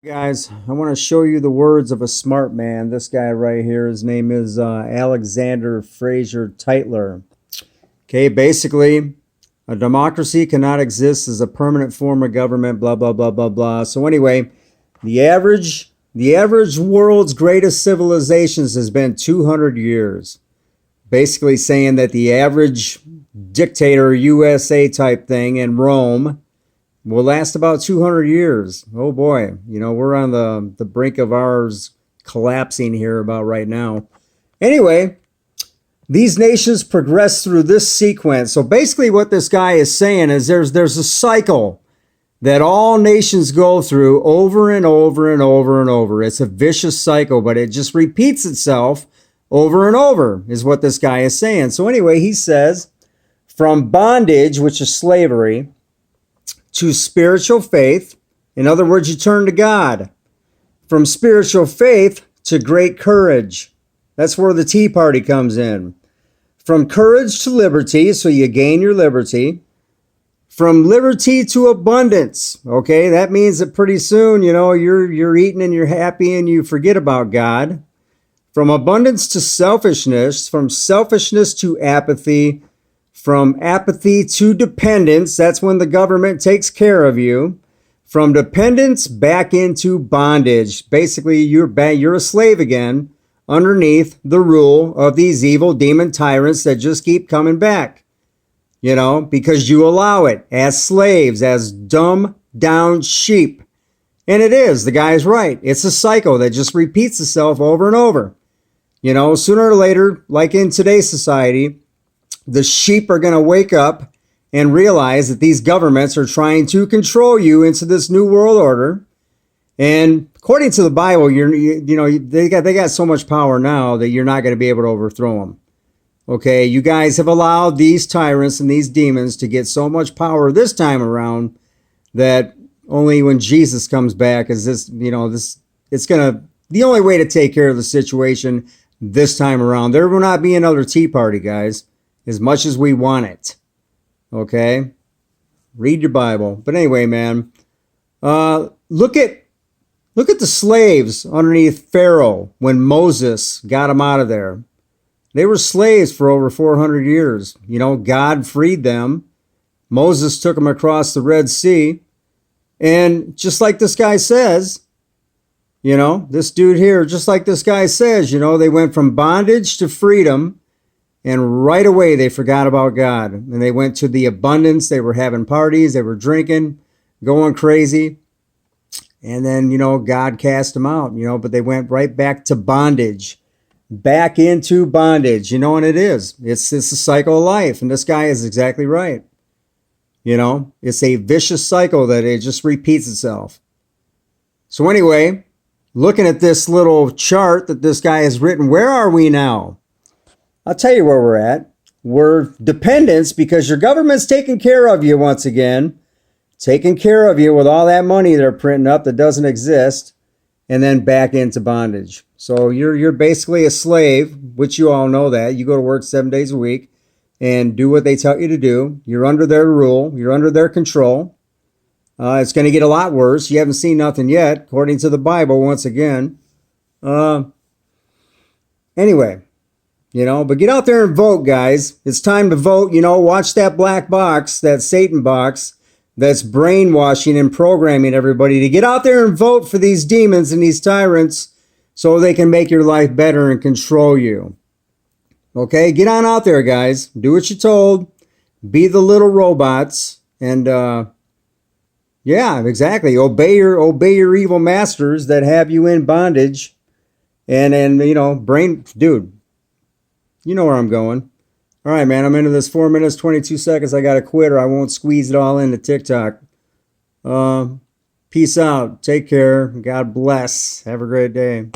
Guys, I want to show you the words of a smart man. This guy right here, his name is Alexander Fraser Tytler. Okay, basically, a democracy cannot exist as a permanent form of government, blah, blah, blah, blah, blah. So anyway, the average world's greatest civilizations has been 200 years. Basically saying that the average dictator USA type thing in Rome will last about 200 years. Oh boy, we're on the brink of ours collapsing here about right now. Anyway, these nations progress through this sequence. So basically what this guy is saying is there's a cycle that all nations go through over and over and over and over. It's a vicious cycle, but it just repeats itself over and over is what this guy is saying. So anyway, he says, from bondage, which is slavery, to spiritual faith. In other words, you turn to God. From spiritual faith to great courage. That's where the Tea Party comes in. From courage to liberty, so you gain your liberty. From liberty to abundance. Okay, that means that pretty soon, you're eating and you're happy and you forget about God. From abundance to selfishness. From selfishness to apathy. From apathy to dependence, that's when the government takes care of you. From dependence back into bondage. Basically, you're a slave again underneath the rule of these evil demon tyrants that just keep coming back. Because you allow it as slaves, as dumb down sheep. And it is, the guy's right. It's a cycle that just repeats itself over and over. Sooner or later, like in today's society, the sheep are going to wake up and realize that these governments are trying to control you into this new world order. And according to the Bible, they got so much power now that you're not going to be able to overthrow them. Okay, you guys have allowed these tyrants and these demons to get so much power this time around that only when Jesus comes back is the only way to take care of the situation this time around. There will not be another Tea Party, guys. As much as we want it. Okay? Read your Bible. But anyway, man, look at the slaves underneath Pharaoh when Moses got them out of there. They were slaves for over 400 years. God freed them. Moses took them across the Red Sea. And just like this guy says, this dude here, just like this guy says, they went from bondage to freedom. And right away, they forgot about God. And they went to the abundance. They were having parties. They were drinking, going crazy. And then, God cast them out, but they went right back to bondage. Back into bondage, and it is. It's a cycle of life. And this guy is exactly right. It's a vicious cycle that it just repeats itself. So anyway, looking at this little chart that this guy has written, where are we now? I'll tell you where we're at. We're dependents because your government's taking care of you once again. Taking care of you with all that money they're printing up that doesn't exist. And then back into bondage. So you're basically a slave, which you all know that. You go to work 7 days a week and do what they tell you to do. You're under their rule. You're under their control. It's going to get a lot worse. You haven't seen nothing yet, according to the Bible, once again. Anyway. But get out there and vote, guys. It's time to vote. Watch that black box, that Satan box that's brainwashing and programming everybody to get out there and vote for these demons and these tyrants so they can make your life better and control you. Okay, get on out there, guys. Do what you're told. Be the little robots. And, yeah, exactly. Obey your evil masters that have you in bondage. And dude. You know where I'm going. All right, man. I'm into this 4 minutes, 22 seconds. I got to quit or I won't squeeze it all into TikTok. Peace out. Take care. God bless. Have a great day.